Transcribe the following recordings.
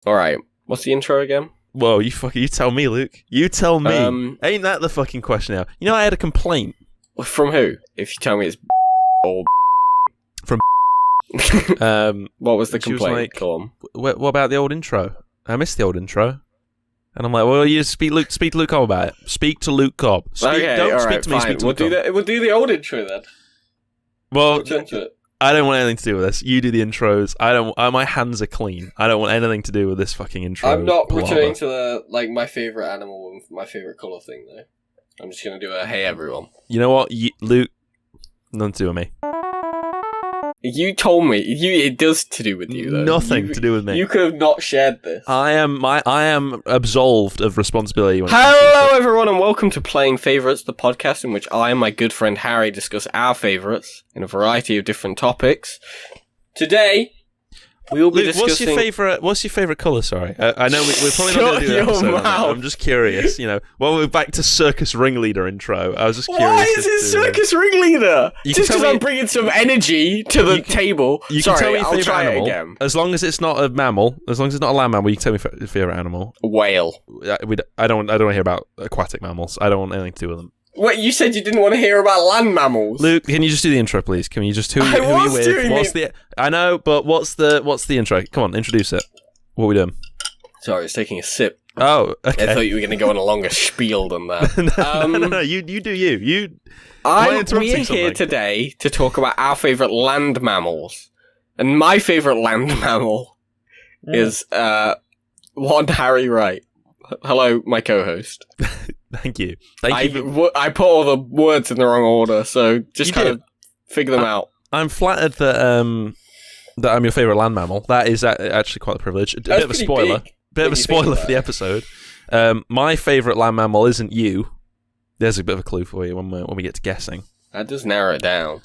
Alright, what's the intro again? Whoa, you tell me, Luke. You tell me. Ain't that the fucking question now? You know, I had a complaint. From who? If you tell me it's or From what was the complaint? Like, Go on. what about the old intro? I missed the old intro. And I'm like, well, you speak to Luke Cobb about it. Speak to Luke Cobb. Don't speak to me, speak to Luke Cobb. We'll do the old intro then. Well, Return to it. I don't want anything to do with this. You do the intros. My hands are clean. I don't want anything to do with this fucking intro. I'm not returning to my favorite animal and my favorite color thing though. I'm just gonna do a hey everyone. You know what, Luke? Nothing to do with me. You told me. It does to do with you though. Nothing to do with me. You could have not shared this. I am absolved of responsibility. Hello everyone and welcome to Playing Favorites, the podcast in which I and my good friend Harry discuss our favorites in a variety of different topics. Today we will be discussing... What's your favorite color? Sorry, I know we're probably not going to do an episode on that. I'm just curious. You know, well, we're back to circus ringleader intro. I was just curious. Why is it circus ringleader? Just because I'm bringing some energy to the table. Sorry, I'll try it again. As long as it's not a mammal, as long as it's not a land mammal, you can tell me your favorite animal. A whale. I don't want to hear about aquatic mammals. I don't want anything to do with them. Wait, you said you didn't want to hear about land mammals. Luke, can you just do the intro, please? Can you just who are you with? I know, but what's the intro? Come on, introduce it. What are we doing? Sorry, I was taking a sip. Oh, okay. I thought you were going to go on a longer spiel than that. No, you do you. We are here today to talk about our favourite land mammals. And my favourite land mammal is one Harry Wright. Hello, my co-host. Thank you. I put all the words in the wrong order, so just kind of figure them out. I'm flattered that I'm your favourite land mammal. That is actually quite a privilege. A bit of a spoiler. Bit of a spoiler for the episode. My favourite land mammal isn't you. There's a bit of a clue for you when we get to guessing. That does narrow it down.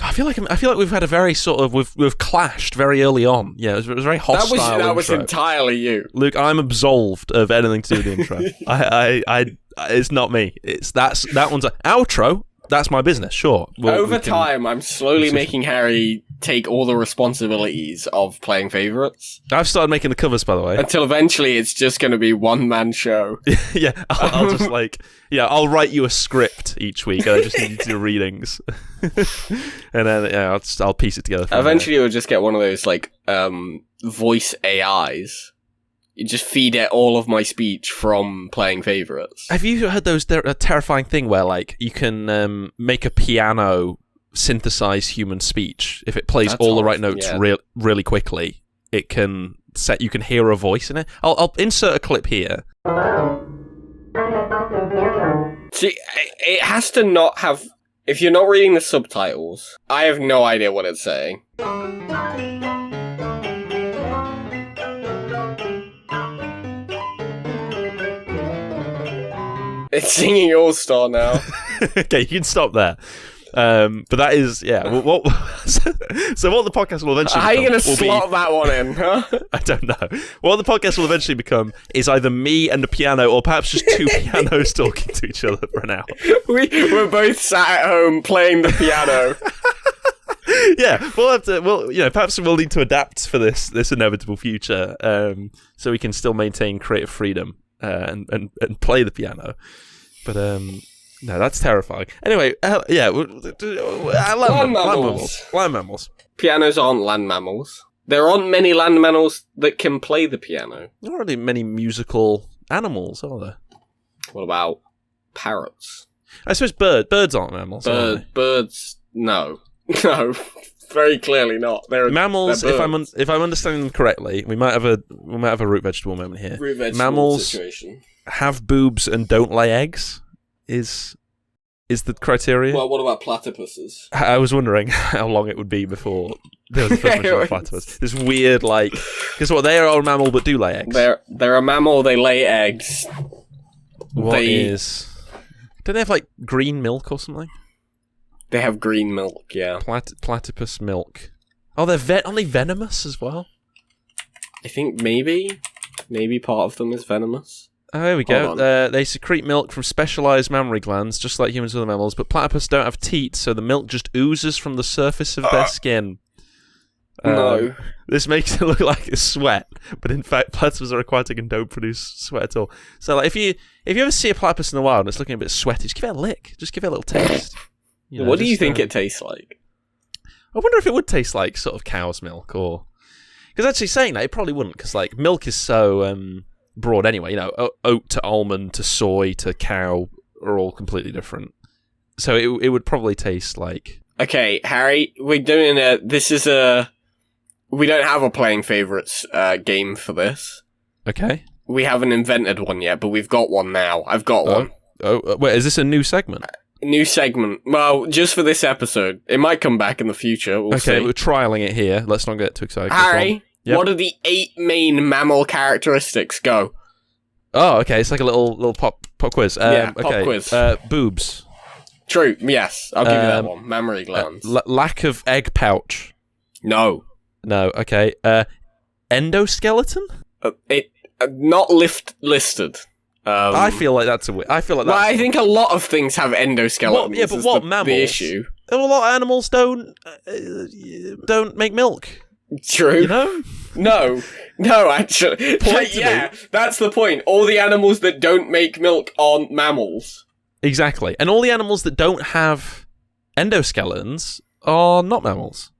I feel like we've had a very sort of we've clashed very early on. Yeah, it was very hostile. That was entirely you, Luke. I'm absolved of anything to do with the intro. It's not me. That one's an outro. That's my business. Sure. Over time, I'm slowly making Harry take all the responsibilities of playing favorites. I've started making the covers, by the way. Until eventually, it's just going to be one-man show. Yeah, I'll just I'll write you a script each week, and I just need you to do readings, and then I'll piece it together. Eventually, we'll just get one of those voice AIs. You just feed it all of my speech from playing favorites. Have you heard a terrifying thing where you can make a piano synthesize human speech if it plays all the right notes really quickly? You can hear a voice in it. I'll insert a clip here. See, it has to not have. If you're not reading the subtitles, I have no idea what it's saying. It's singing All Star now. Okay, you can stop there. But that is, so what the podcast will eventually How are you going to slot that one in, huh? I don't know. What the podcast will eventually become is either me and a piano, or perhaps just two pianos talking to each other for an hour. We're both sat at home playing the piano. Yeah, we'll have to. Perhaps we'll need to adapt for this inevitable future, so we can still maintain creative freedom and play the piano. But no, that's terrifying. Anyway, land mammals. Pianos aren't land mammals. There aren't many land mammals that can play the piano. There aren't really many musical animals, are there? What about parrots? I suppose birds aren't mammals. Birds, no. No, very clearly not. They're mammals. They're if I'm understanding them correctly, we might have a root vegetable moment here. Root vegetable mammals situation. Have boobs and don't lay eggs. Is the criteria? Well, what about platypuses? I was wondering how long it would be before there was a first mention of platypus. This weird, because they are a mammal but do lay eggs. They're a mammal. They lay eggs. Don't they have green milk or something? They have green milk, yeah. Platypus milk. Oh, aren't they venomous as well? I think maybe part of them is venomous. Oh, there we go. They secrete milk from specialised mammary glands, just like humans and other mammals, but platypus don't have teeth, so the milk just oozes from the surface of their skin. No. This makes it look like a sweat, but in fact, platypus are aquatic and don't produce sweat at all. So, like, if you ever see a platypus in the wild and it's looking a bit sweaty, just give it a lick. Just give it a little taste. What do you think it tastes like? I wonder if it would taste like sort of cow's milk, or because actually saying that it probably wouldn't, because like milk is so broad anyway. You know, oat to almond to soy to cow are all completely different. So it would probably taste like. Okay, Harry, we're doing we don't have a playing favourites game for this. Okay. We haven't invented one yet, but we've got one now. I've got one. Oh, wait, is this a new segment? New segment. Well, just for this episode. It might come back in the future. We'll see. We're trialling it here. Let's not get too excited. Harry, what are the 8 main mammal characteristics? Go. Oh, okay. It's like a little pop quiz. Pop quiz. Boobs. True. Yes, I'll give you that one. Mammary glands. Lack of egg pouch. No. Okay. Endoskeleton? Not listed. I feel like that's I feel like that's... Well, I think a lot of things have endoskeletons. But what mammals? The issue. A lot of animals don't make milk. True. You know? No, actually. That's the point. All the animals that don't make milk aren't mammals. Exactly. And all the animals that don't have endoskeletons are not mammals.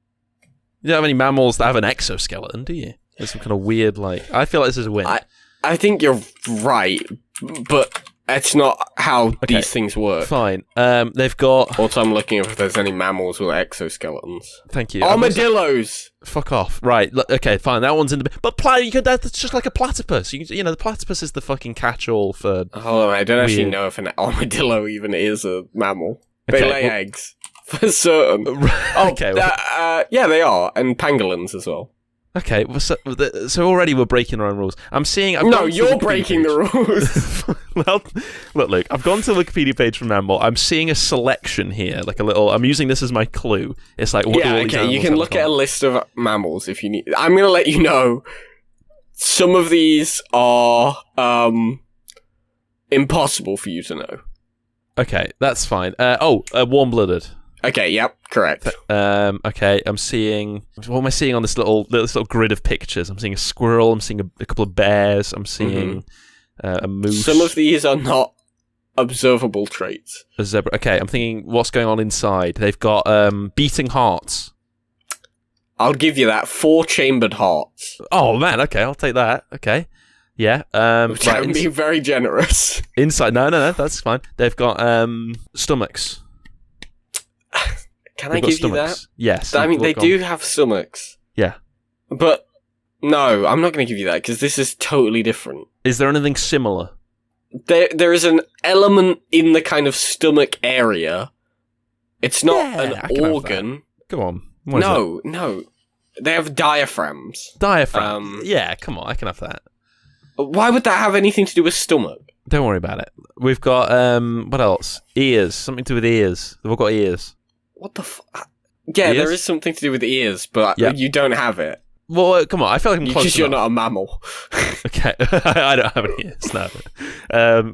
You don't have any mammals that have an exoskeleton, do you? There's some kind of weird, like... I feel like this is a win. I think you're right, but that's not how these things work. Fine. They've got... Also, I'm looking if there's any mammals with exoskeletons. Thank you. Armadillos! Fuck off. Right. Okay, fine. That one's in the... But that's just like a platypus. You know, the platypus is the fucking catch-all for... Hold on, I don't actually know if an armadillo even is a mammal. They lay eggs. For certain. Yeah, they are. And pangolins as well. Okay, so already we're breaking our own rules. You're breaking the rules. Well, look, I've gone to the Wikipedia page for Mammal. I'm seeing a selection here, like a little... I'm using this as my clue. It's like, what do all these animals you can look at a list of mammals if you need... I'm going to let you know, some of these are impossible for you to know. Okay, that's fine. Warm-blooded. Okay, yep, correct. Okay, I'm seeing... What am I seeing on this little grid of pictures? I'm seeing a squirrel, I'm seeing a couple of bears, I'm seeing a moose. Some of these are not observable traits. A zebra. Okay, I'm thinking what's going on inside. They've got beating hearts. I'll give you that. 4 chambered hearts. Oh, man, okay, I'll take that. Okay. Yeah. I'm being very generous. Inside... No, that's fine. They've got stomachs. Can I give you that? Yes. I mean, they do have stomachs. Yeah. But, no, I'm not going to give you that, because this is totally different. Is there anything similar? There is an element in the kind of stomach area. It's not an organ. Come on. No. They have diaphragms. Yeah, come on, I can have that. Why would that have anything to do with stomach? Don't worry about it. We've got, what else? Ears. Something to do with ears. They've all got ears. What the fuck? Yeah, ears? There is something to do with ears, but you don't have it. Well, come on, I feel like I'm close because you're not a mammal. Okay, I don't have any ears, no.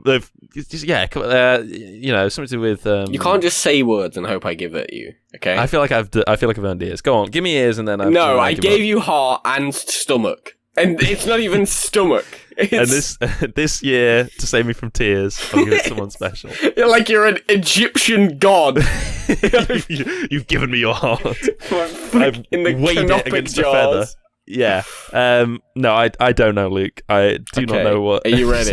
They've, something to do with... you can't just say words and hope I give it you, okay? I feel like I've earned ears. Go on, give me ears and then... I gave you heart and stomach. And it's not even stomach. And this year, to save me from tears, I'll give it to someone special. You're an Egyptian god. You've given me your heart. I've in the weighed it against jars. a feather. Yeah. No, I don't know, Luke. I do not know what... Are you ready?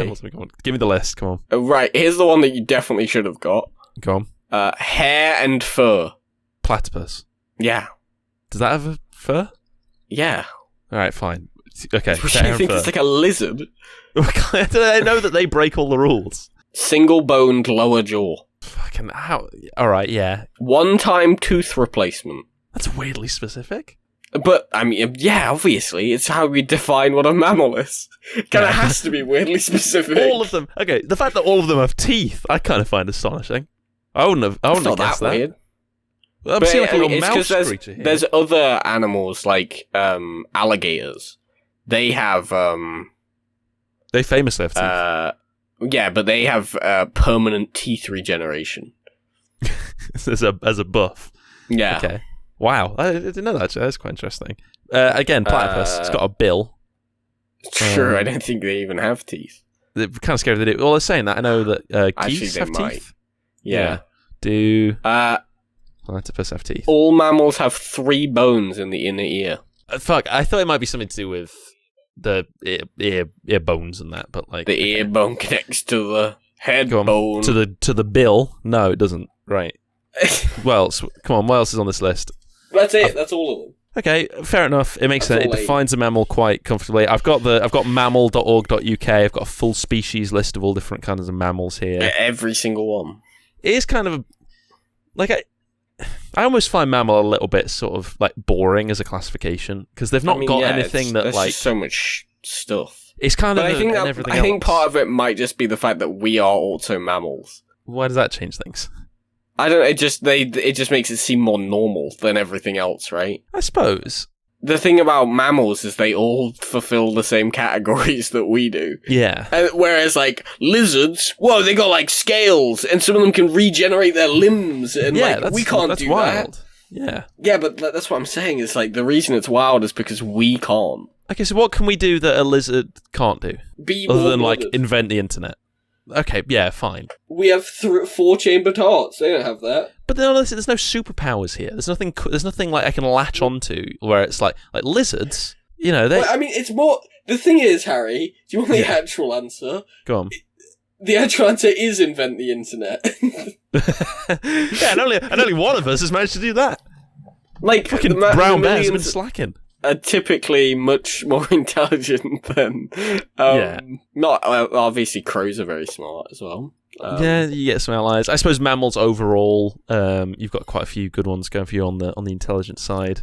Give me the list, come on. Right, here's the one that you definitely should have got. Go on. Hair and fur. Platypus. Yeah. Does that have a fur? Yeah. Alright, fine. Okay. What do you think? It's like a lizard? I know that they break all the rules. Single-boned lower jaw. Fucking how? Alright, yeah. One-time tooth replacement. That's weirdly specific. But, I mean, yeah, obviously, it's how we define what a mammal is. It kind of has to be weirdly specific. All of them. Okay, the fact that all of them have teeth, I kind of find astonishing. I wouldn't have guessed that. Weird. I'm seeing like a little mouse creature here. There's other animals, like alligators. They have... They famously have teeth. Yeah, but they have permanent teeth regeneration. as a buff. Yeah. Okay. Wow, I didn't know that. Actually. That's quite interesting. Again, platypus. It's got a bill. Sure, I don't think they even have teeth. They're kind of scary if they do. Well, they're saying that. I know that geese have might. teeth. Yeah. Do platypus have teeth? All mammals have 3 bones in the inner ear. Fuck, I thought it might be something to do with the ear bones and that, but like the ear bone connects to the head bone. To the bill. No, it doesn't. Right. Well, come on. What else is on this list? That's it. That's all of them. Okay, fair enough. It makes sense. It defines a mammal quite comfortably. I've got mammal.org.uk. I've got a full species list of all different kinds of mammals here. Every single one. It is kind of like I almost find mammal a little bit sort of like boring as a classification because they've not got anything that like just so much stuff. It's kind of I think part of it might just be the fact that we are also mammals. Why does that change things? I don't know, it just makes it seem more normal than everything else, right? I suppose. The thing about mammals is they all fulfill the same categories that we do. Yeah. Whereas, like, lizards, whoa, they got, like, scales, and some of them can regenerate their limbs, and, we can't do wild. that. Yeah. Yeah, but that's what I'm saying, is, like, the reason it's wild is because we can't. Okay, so what can we do that a lizard can't do? Other than, like, invent the internet? Okay, yeah, fine. We have 4-chambered hearts. They don't have that. But then honestly, there's no superpowers here. There's nothing like I can latch onto where it's like lizards. You know, they. Well, I mean, it's more. The thing is, Harry. Do you want the actual answer? Go on. The actual answer is invent the internet. Yeah, and only one of us has managed to do that. Like fucking brown bears have been slacking. Are typically much more intelligent than not obviously crows are very smart as well. Yeah, you get some allies. I suppose mammals overall, you've got quite a few good ones going for you on the intelligence side.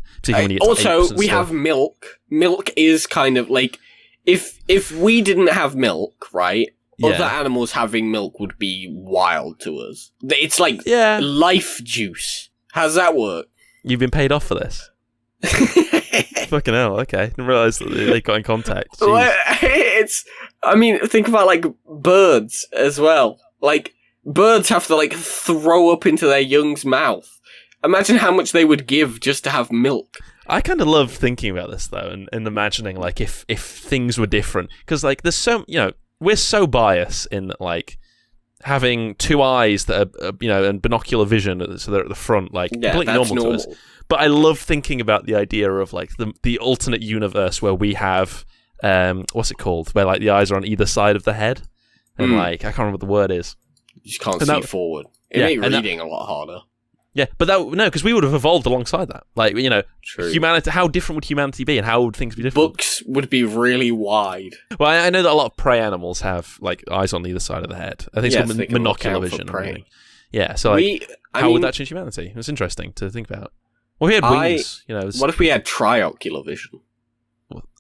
Also, we have milk. Milk is kind of like if we didn't have milk, right? Other animals having milk would be wild to us. It's like life juice. How's that work? You've been paid off for this. Fucking hell, okay. Didn't realise that they got in contact. Well, think about, like, birds as well. Like, birds have to, like, throw up into their young's mouth. Imagine how much they would give just to have milk. I kind of love thinking about this, though, and imagining, like, if things were different. Because, like, there's so, we're so biased in, like, having 2 eyes that are, and binocular vision, so they're at the front, like, completely normal to us. But I love thinking about the idea of like the alternate universe where we have what's it called? Where like the eyes are on either side of the head, and like I can't remember what the word is. You just can't see forward. It made reading a lot harder. Yeah, but because we would have evolved alongside that. Like True. Humanity. How different would humanity be, and how would things be different? Books would be really wide. Well, I know that a lot of prey animals have like eyes on either side of the head. I think it's called monocular vision. Yeah, so like, how would that change humanity? It's interesting to think about. Well, we had wings, What if we had triocular vision?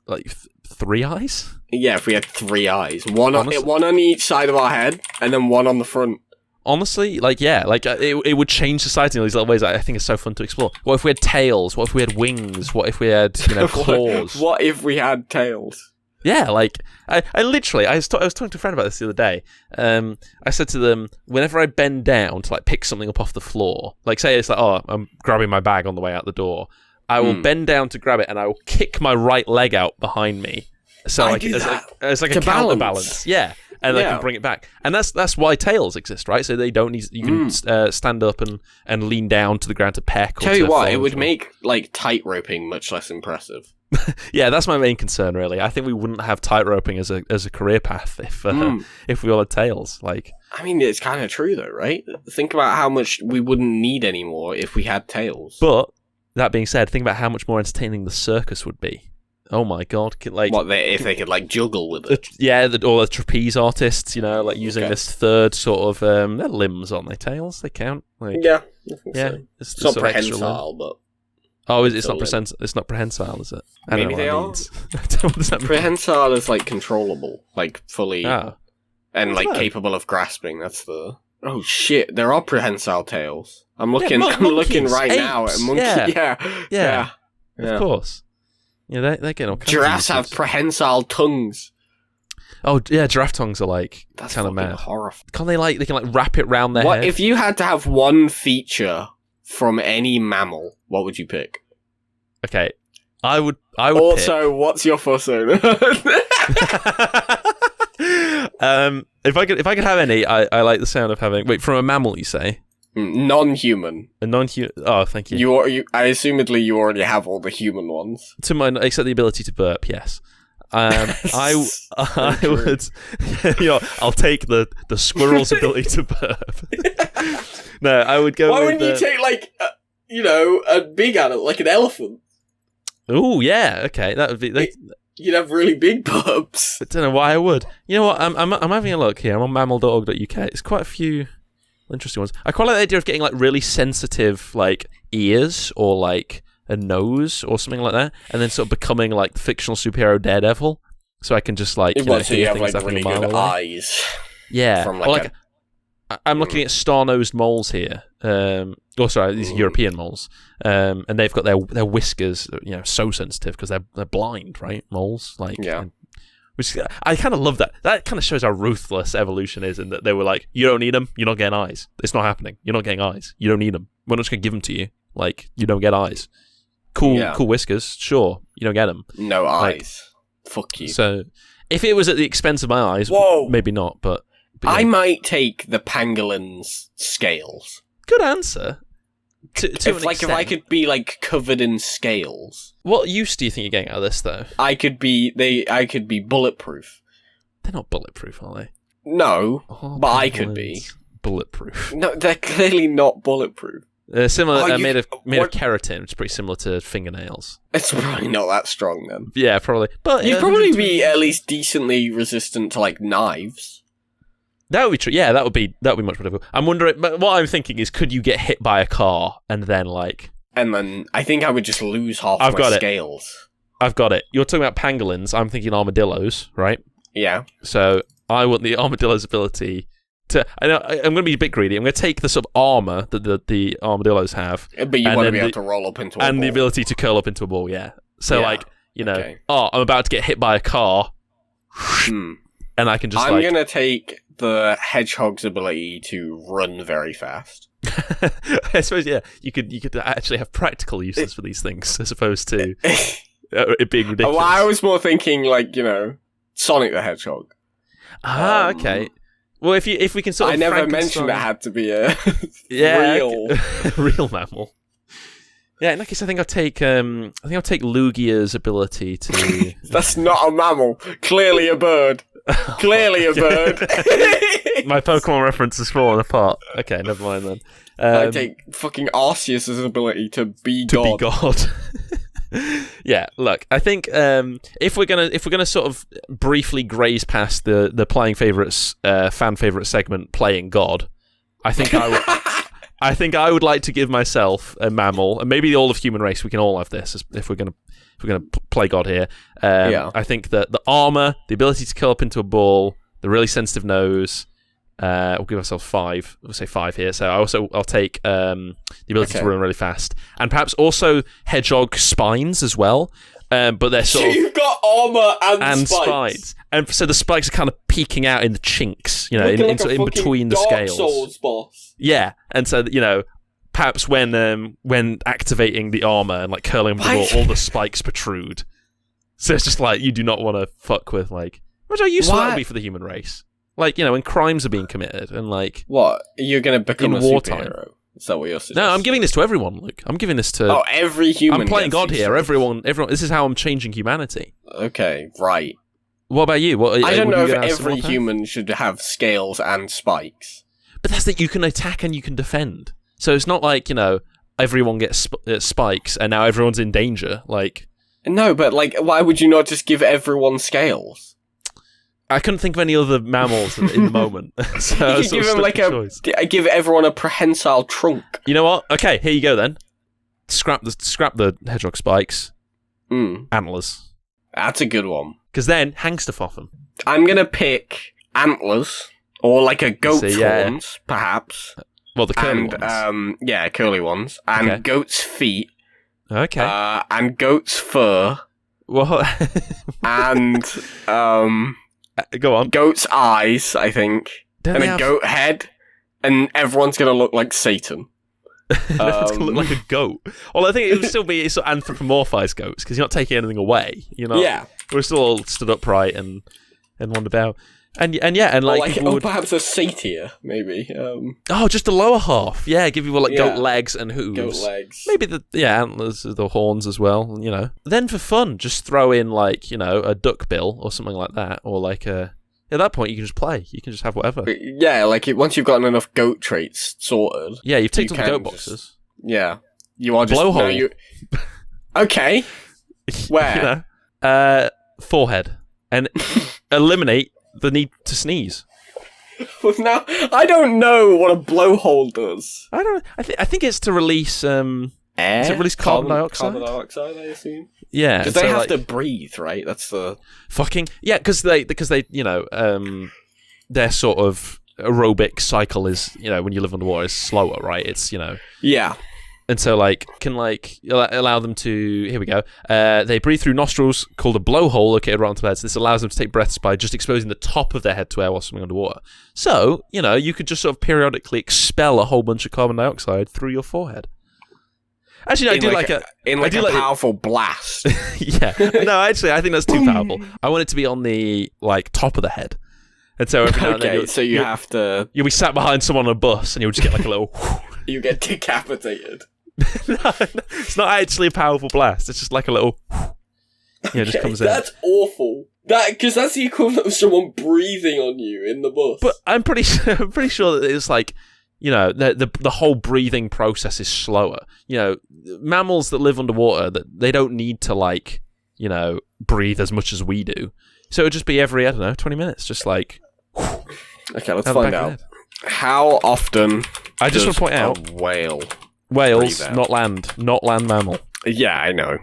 Like 3 eyes? Yeah, if we had 3 eyes. One on each side of our head, and then one on the front. Honestly, it would change society in these little ways that I think is so fun to explore. What if we had tails? What if we had wings? What if we had, claws? What if we had tails? Yeah, like, I was talking to a friend about this the other day. I said to them, whenever I bend down to, like, pick something up off the floor, like, say it's like, I'm grabbing my bag on the way out the door, I will bend down to grab it, and I will kick my right leg out behind me. So, like, it's like a counterbalance. Yeah. And they can bring it back. And that's why tails exist, right? So they don't need... You can stand up and lean down to the ground to peck. Tell you what, it would make, like, tight roping much less impressive. Yeah, that's my main concern, really. I think we wouldn't have tight roping as a career path if we all had tails. Like, I mean, it's kind of true, though, right? Think about how much we wouldn't need anymore if we had tails. But, that being said, think about how much more entertaining the circus would be. Oh my god! If they could like juggle with it? Or the trapeze artists, using this third sort of their limbs, aren't they? Tails, they count. Like, yeah. Yeah, it's not prehensile, but it's not prehensile. It's not prehensile, is it? Maybe they are. What does that mean? Prehensile is like controllable, like fully, and like capable of grasping. That's the. Oh shit! There are prehensile tails. I'm looking. I'm looking right now at a monkey. Yeah. Of course. Yeah, they get all kinds Giraffes of have prehensile tongues. Oh yeah, giraffe tongues are like that's kind of mad. Horrifying. Can't they can wrap it round their head? If you had to have one feature from any mammal, what would you pick? Okay, I would also, what's your persona? If I could have any, I like the sound of having... Wait, from a mammal, you say? Non-human. A non-human... Oh, thank you. I assumedly you already have all the human ones. Except the ability to burp, yes. I would... I'll take the squirrel's ability to burp. No, I would go Why with... wouldn't you take, like, a big animal, like an elephant? Oh, yeah, okay. That would be... You'd have really big burps. I don't know why I would. You know what? I'm having a look here. I'm on mammal.org.uk. It's quite a few interesting ones. I quite like the idea of getting like really sensitive like ears or like a nose or something like that, and then sort of becoming like the fictional superhero Daredevil. So I can just like so you have like really good away. eyes. Yeah. From I'm looking at star-nosed moles here. These are European moles, and they've got their whiskers, so sensitive because they're blind, right? Moles, which I kind of love that. That kind of shows how ruthless evolution is, in that they were like, you don't need them, you're not getting eyes. It's not happening. You're not getting eyes. You don't need them. We're not just gonna give them to you. Like, you don't get eyes. Cool whiskers, sure. You don't get them. No eyes. Fuck you. So, if it was at the expense of my eyes, maybe not. But yeah. I might take the pangolins' scales. Good answer. If I could be like covered in scales. What use do you think you're getting out of this, though? I could be bulletproof. They're not bulletproof, are they? No, but I could be bulletproof. No, they're clearly not bulletproof. They're similar. Made of keratin. It's pretty similar to fingernails. It's probably not that strong then. Yeah, probably. But you'd probably be at least decently resistant to like knives. That would be true. Yeah, that would be much more difficult. I'm wondering, but what I'm thinking is, could you get hit by a car and then like? And then I think I would just lose half my scales. I've got it. You're talking about pangolins. I'm thinking armadillos, right? Yeah. So I want the armadillo's ability to. I'm going to be a bit greedy. I'm going to take the sort of armor that the armadillos have, but you want to be able to roll up into a ball. And the ability to curl up into a ball. Yeah. So I'm about to get hit by a car, and I can just. I'm going to take the hedgehog's ability to run very fast. I suppose, yeah, you could actually have practical uses for these things as opposed to it being ridiculous. Well, I was more thinking like, Sonic the Hedgehog. Okay. Well, if we can sort of, I never mentioned it had to be a real mammal. Yeah, in that case, I think I'll take Lugia's ability to. That's not a mammal. Clearly a bird. Clearly a bird. My Pokemon reference is falling apart. Okay, never mind then. I take fucking Arceus' ability to be God. Yeah, look, I think if we're gonna sort of briefly graze past the playing favorites, fan favorite segment, playing God, I think I would like to give myself a mammal, and maybe all of human race. We can all have this if we're gonna play God here. I think that the armor, the ability to curl up into a ball, the really sensitive nose. We'll give ourselves 5. We'll say 5 here. So I'll take the ability to run really fast, and perhaps also hedgehog spines as well. But they're sort of, you've got armor and spines, and so the spikes are kind of peeking out in the chinks, in between the scales. Souls boss. Yeah, and so perhaps when activating the armor and like curling up the ball, all the spikes protrude. So it's just like you do not want to fuck with like. Imagine how useful that would be for the human race. Like, when crimes are being committed and like... What? You're going to become a wartime. Superhero? Is that what you're suggesting? No, I'm giving this to everyone, Luke. I'm giving this to... Oh, every human. I'm playing God here. Everyone. This is how I'm changing humanity. Okay, right. What about you? I don't know if every human should have scales and spikes. But that's that you can attack and you can defend. So it's not like, everyone gets spikes and now everyone's in danger. Like... No, but like, why would you not just give everyone scales? I couldn't think of any other mammals in the moment. So you could give give everyone a prehensile trunk. You know what? Okay, here you go then. Scrap the hedgehog spikes. Antlers. That's a good one. Because then, hangstuff off them. I'm going to pick antlers, or like a goat's horns, perhaps. Well, the curly ones. Curly ones. And goat's feet. Okay. And goat's fur. What? And... go on. Goat's eyes, I think. And a goat head. And everyone's going to look like Satan. To look like a goat. Well, I think it would still be sort of anthropomorphized goats because you're not taking anything away. Yeah. We're still all stood upright and wander about. And like perhaps a satyr, maybe. Just the lower half. Yeah, give you goat legs and hooves. Goat legs. Maybe the antlers, the horns as well. Then for fun, just throw in a duck bill or something like that, or at that point you can just play. You can just have whatever. Yeah, once you've gotten enough goat traits sorted. Yeah, you've ticked all the goat boxes. Yeah, you are just blowhole. Okay. Where? Forehead, and eliminate the need to sneeze. Well, now I don't know what a blowhole does. I think it's to release air. Does it release carbon dioxide? Carbon dioxide, I assume. Yeah, because they have to breathe, right? That's the fucking because they their sort of aerobic cycle is when you live underwater is slower, right? It's yeah. And so, can allow them to... Here we go. They breathe through nostrils called a blowhole located right onto their heads. This allows them to take breaths by just exposing the top of their head to air while swimming underwater. So, you could just sort of periodically expel a whole bunch of carbon dioxide through your forehead. Actually, no, I do a powerful blast. Yeah. No, actually, I think that's too powerful. I want it to be on the, top of the head. And so every now and then... so you have to... You'll be sat behind someone on a bus and you'll just get a little... You get decapitated. No, it's not actually a powerful blast. It's just a little... just comes in. That's awful. Because that's the equivalent of someone breathing on you in the bus. But I'm pretty sure that it's the whole breathing process is slower. Mammals that live underwater, that they don't need to breathe as much as we do. So it would just be every 20 minutes, just Okay, let's find out. How often? I just want to point out whales, not land mammal. Yeah, I know.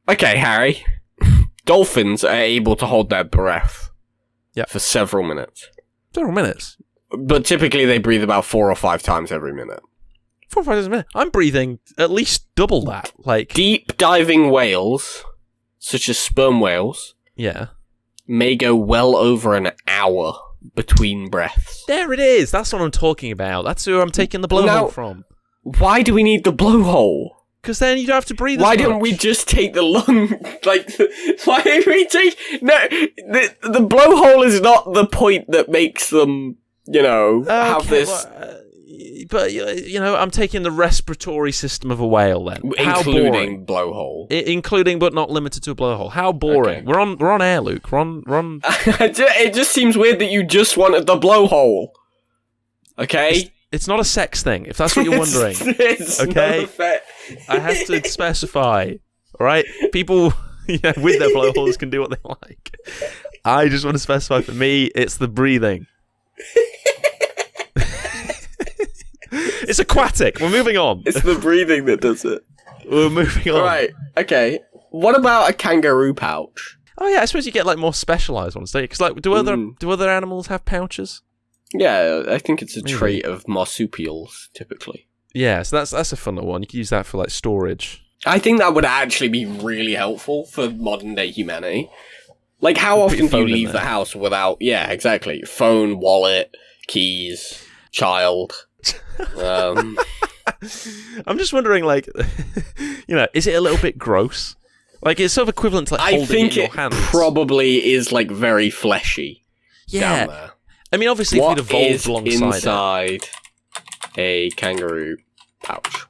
Okay, Harry. Dolphins are able to hold their breath. Yeah. For several minutes. Several minutes. But typically they breathe about 4 or 5 times every minute. 4 or 5 times a minute. I'm breathing at least double that. Deep diving whales, such as sperm whales, may go well over an hour between breaths. There it is. That's what I'm talking about. That's who I'm taking the blowhole from. Why do we need the blowhole? Because then you don't have to breathe as Why much. didn't we just take the lung? Why did we take... No, the blowhole is not the point that makes them, have this... But, I'm taking the respiratory system of a whale then. Including blowhole. Including but not limited to a blowhole. How boring. Okay. We're on air, Luke. We're on... It just seems weird that you just wanted the blowhole. Okay? It's not a sex thing, if that's what you're wondering. It's okay? I have to specify. Alright? People with their blowholes can do what they like. I just want to specify, for me, it's the breathing. It's aquatic. We're moving on. It's the breathing that does it. We're moving on. Right. Okay. What about a kangaroo pouch? Oh yeah, I suppose you get more specialised ones, don't you? Because do other animals have pouches? Yeah, I think it's a trait of marsupials typically. Yeah, so that's a fun one. You can use that for storage. I think that would actually be really helpful for modern day humanity. How often do you leave the house without? Yeah, exactly. Phone, wallet, keys, child. I'm just wondering, is it a little bit gross? It's sort of equivalent to holding it in your hands. I think it probably is very fleshy. Yeah. Down there. I mean, obviously, if we'd evolved alongside inside a kangaroo pouch?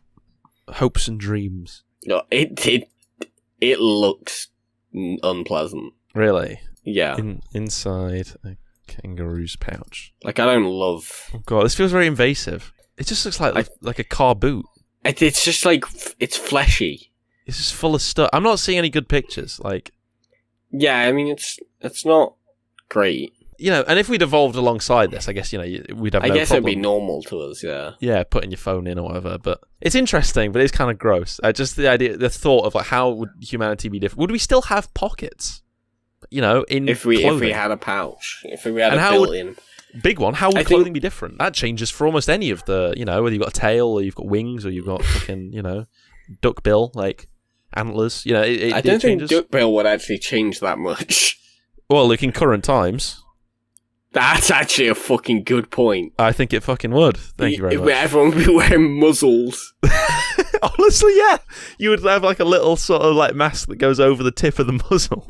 Hopes and dreams. No, it looks unpleasant. Really? Yeah. Inside a kangaroo's pouch. I don't love... Oh god, this feels very invasive. It just looks like a car boot. It's just it's fleshy. It's just full of stuff. I'm not seeing any good pictures. Yeah, I mean, it's not great. And if we'd evolved alongside this, I guess, we'd have no problem. I guess it'd be normal to us, yeah. Yeah, putting your phone in or whatever. But it's interesting, but it's kind of gross. Just the thought of how would humanity be different? Would we still have pockets? If we had a pouch, if we had a built-in big one, how would clothing be different? That changes for almost any of the, whether you've got a tail or you've got wings or you've got fucking, duck bill, antlers. I don't think duck bill would actually change that much. Well, in current times. That's actually a fucking good point. I think it fucking would. Thank you very much. Everyone would be wearing muzzles. Honestly, yeah. You would have like a little sort of like mask that goes over the tip of the muzzle.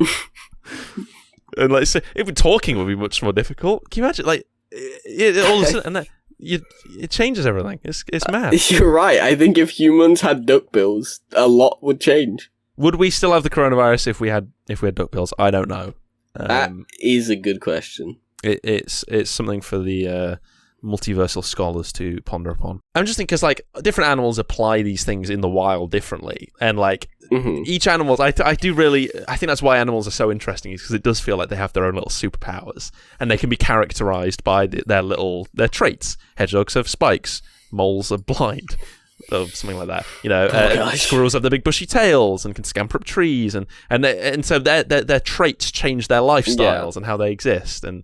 And like, so even talking would be much more difficult. Can you imagine? Like, all of a sudden, and it changes everything. It's mad. You're right. I think if humans had duckbills, a lot would change. Would we still have the coronavirus if we had duckbills? I don't know. That is a good question. It's something for the multiversal scholars to ponder upon. I'm just thinking because like different animals apply these things in the wild differently, and like each animal, I think that's why animals are so interesting, is because it does feel like they have their own little superpowers, and they can be characterized by their traits. Hedgehogs have spikes, moles are blind. Or something like that, you know. Squirrels have the big bushy tails and can scamper up trees, and so their traits change their lifestyles and how they exist, and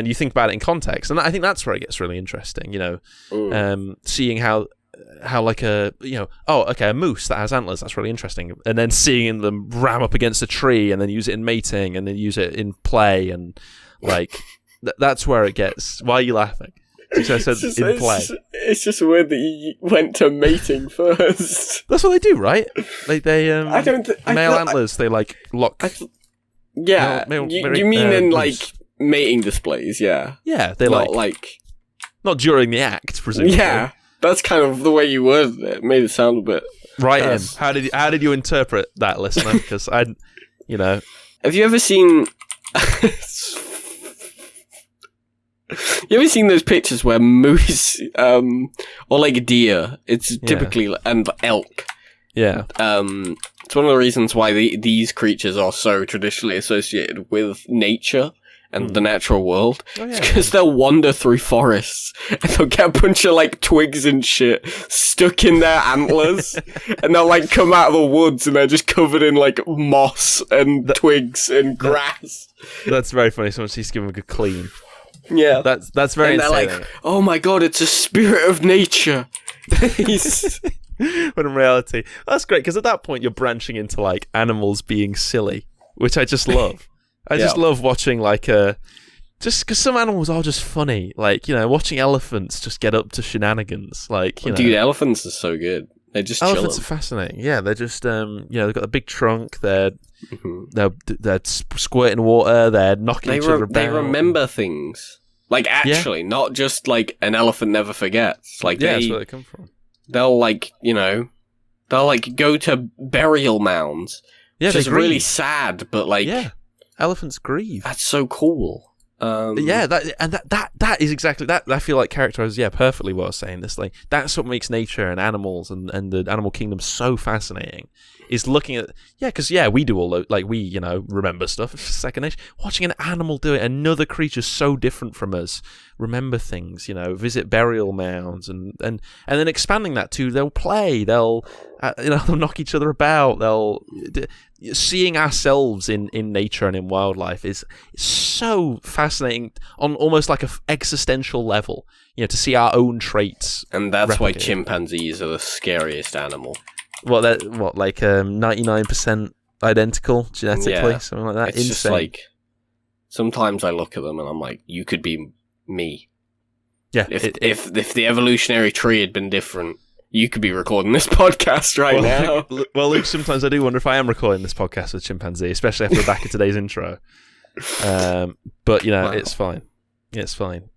you think about it in context, and I think that's where it gets really interesting, you know. Seeing how like a moose that has antlers, that's really interesting, and then seeing them ram up against a tree and then use it in mating and then use it in play, and like that's where it gets. Why are you laughing? I said in play. It's just weird that you went to mating first. That's what they do, right? They male antlers. They like lock. You mean in like mating displays? Yeah. Yeah, they not during the act, presumably. Yeah, that's kind of the way you worded it. It made it sound a bit right. How did you interpret that, listener? Because have you ever seen? You ever seen those pictures where moose, or like deer, it's typically, and elk. Yeah. It's one of the reasons why these creatures are so traditionally associated with nature and the natural world. It's because they'll wander through forests and they'll get a bunch of like twigs and shit stuck in their antlers, and they'll like come out of the woods and they're just covered in like moss and twigs and grass. That's very funny. Someone needs to give them a good clean. Yeah, that's very. And they're like, "Oh my god, it's a spirit of nature." But in reality, that's great, because at that point you're branching into like animals being silly, which I just love. I just love watching just because some animals are just funny, like, you know, watching elephants just get up to shenanigans, like, you know. Dude, elephants are so good. They're just elephants chilling. are fascinating. Yeah, they're just they've got a big trunk. They're squirting water. They're knocking each other about. They remember things. Like, actually, not just, like, an elephant never forgets. Like, that's where they come from. They'll, like, you know, go to burial mounds. Yeah, which is really sad, but, like... Yeah, elephants grieve. That's so cool. That is exactly that. I feel like characterizes perfectly what I was saying. This, like, that's what makes nature and animals and the animal kingdom so fascinating. Is looking at because we do all like we remember stuff. Second nature. Watching an animal do it, another creature so different from us remember things. Visit burial mounds and then expanding that to they'll play. They'll they'll knock each other about. Seeing ourselves in nature and in wildlife is so fascinating on almost like an existential level. To see our own traits, and that's why chimpanzees are the scariest animal. 99% identical genetically, something like that. It's insane. Just like sometimes I look at them and I'm like, you could be me. Yeah. If the evolutionary tree had been different, you could be recording this podcast now. Well, Luke, sometimes I do wonder if I am recording this podcast with chimpanzee, especially after the back of today's intro. But wow. It's fine. It's fine.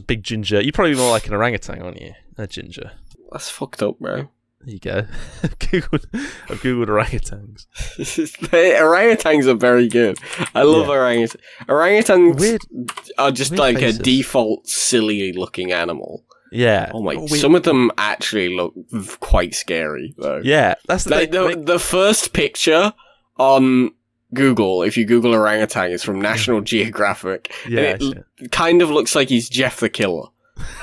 Big ginger. You're probably more like an orangutan, aren't you? A ginger. That's fucked up, bro. There you go. I've googled orangutans. Orangutans are very good. I love orangutans. Orangutans are just like faces. A default silly looking animal. Yeah. Oh my! Some of them actually look quite scary, though. Yeah, that's the thing. The first picture on Google, if you Google orangutan, is from National Geographic. Yeah, and it kind of looks like he's Jeff the Killer.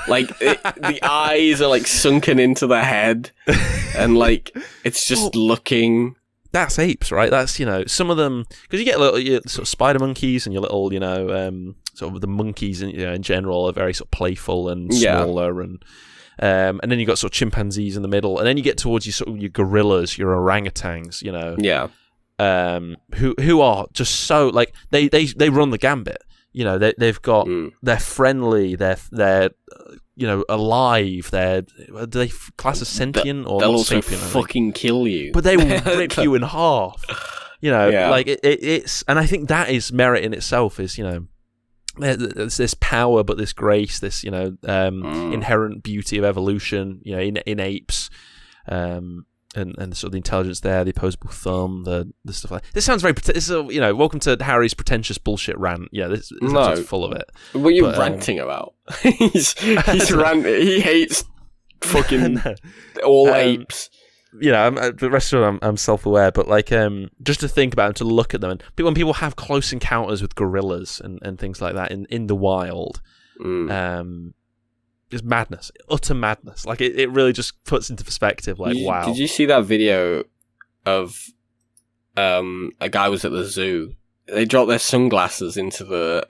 Like the eyes are like sunken into the head, and like it's just looking. That's apes, right? That's some of them, because you get your sort of spider monkeys and your little sort of the monkeys in general are very sort of playful and smaller, and then you got sort of chimpanzees in the middle, and then you get towards your gorillas, your orangutans, who are just so like they run the gambit. You know, they've got they're friendly, they're you know, alive. Do they class as sentient or they'll not also sapient, fucking kill you, but they will rip you in half. You know, like it's, and I think that is merit in itself. Is, you know, there's this power, but this grace, this, you know, inherent beauty of evolution. You know, in apes. And sort of the intelligence there, the opposable thumb, the stuff like that. This sounds very... This is, you know, welcome to Harry's pretentious bullshit rant. Yeah, this episode's full of it. What are you ranting about? he's ranting. He hates fucking all apes. You know, the rest of it, I'm self-aware, but like, just to think about and to look at them, and when people have close encounters with gorillas and things like that in the wild, it's madness, utter madness. Like it really just puts into perspective. Like, wow. Did you see that video of a guy was at the zoo? They dropped their sunglasses into the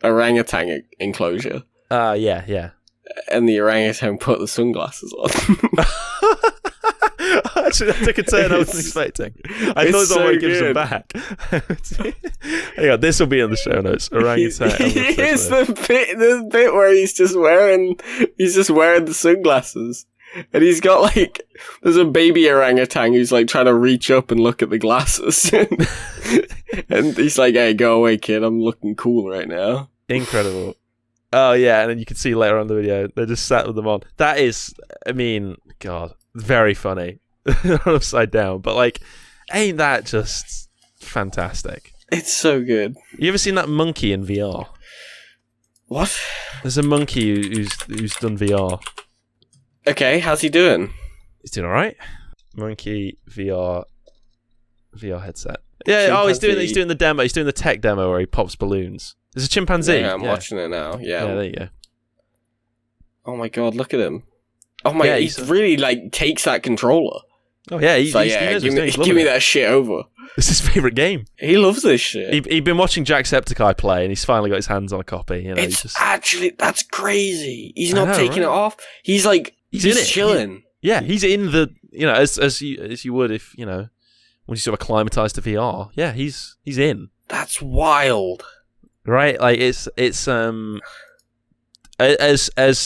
orangutan enclosure. Yeah. And the orangutan put the sunglasses on. Actually, that took a turn I wasn't expecting. I thought someone gives them back. Hang on, this will be in the show notes. Orangutan. Here's the bit where he's just wearing the sunglasses, and he's got like, there's a baby orangutan who's like trying to reach up and look at the glasses, and he's like, "Hey, go away, kid! I'm looking cool right now." Incredible. Oh yeah, and then you can see later on in the video they just sat with them on. That is, I mean, God, very funny. Upside down, but like, ain't that just fantastic? It's so good. You ever seen that monkey in VR? What? There's a monkey who's done VR. Okay, how's he doing? He's doing all right. Monkey VR headset. Yeah. Chimpanzee. He's doing the demo. He's doing the tech demo where he pops balloons. There's a chimpanzee. Yeah, I'm watching it now. Yeah. Yeah, there you go. Oh my God, look at him. Oh my God, he really like takes that controller. Oh yeah, give me that shit over. It's his favourite game. He loves this shit. He'd been watching Jacksepticeye play, and he's finally got his hands on a copy. You know, actually, that's crazy. He's not taking it off. He's like, he's chilling. He's in the, you know, as you would if, you know, when you sort of acclimatise to VR. Yeah, he's in. That's wild. Right, like it's as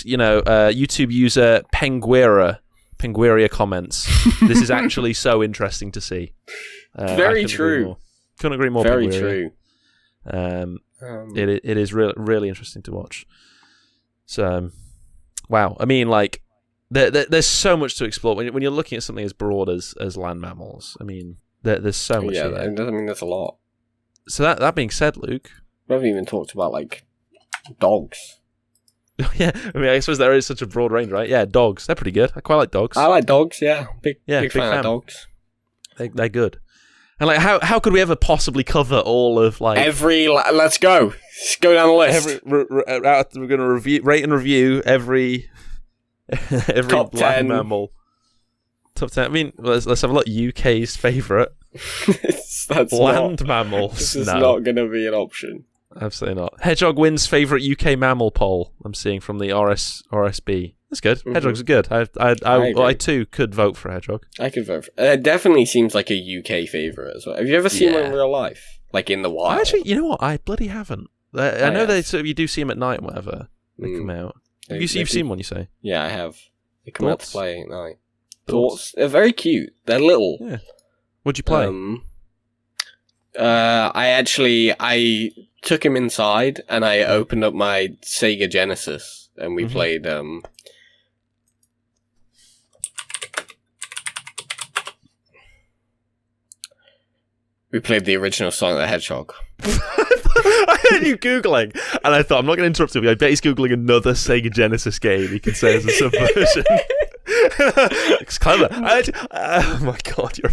you know, YouTube user Pengueria comments. This is actually so interesting to see. Very true. Couldn't agree more. Very Pengueria. true. It is really interesting to watch. So, wow. I mean, like, there's so much to explore when you're looking at something as broad as land mammals. I mean, there's so much. Yeah, here. I mean, there's a lot. So that being said, Luke, we haven't even talked about like dogs. Yeah, I mean, I suppose there is such a broad range, right? Yeah, dogs. They're pretty good. I quite like dogs. I like dogs, yeah. Big fan of dogs. They're good. And like, how could we ever possibly cover all of like let's go. Let's go down the list. We're going to rate and review every top 10 mammal. Top 10. I mean, let's have a look. UK's favourite land mammals. This is not going to be an option. Absolutely not. Hedgehog wins favourite UK mammal poll. I'm seeing from the RSB. That's good. Mm-hmm. Hedgehogs are good. I too could vote for a hedgehog. I could vote for. It definitely seems like a UK favourite as well. Have you ever seen one in real life, like in the wild? Actually, you know what? I bloody haven't. I know they sort of, you do see them at night and whatever. They come out. You've seen one, you say? Yeah, I have. They come out to play at night. Thoughts? They're very cute. They're little. Yeah. What'd you play? I took him inside and I opened up my Sega Genesis and we played the original Sonic the Hedgehog. I heard you Googling and I thought, I'm not going to interrupt him. I bet he's Googling another Sega Genesis game he can say as a subversion. It's clever. Oh my God, you're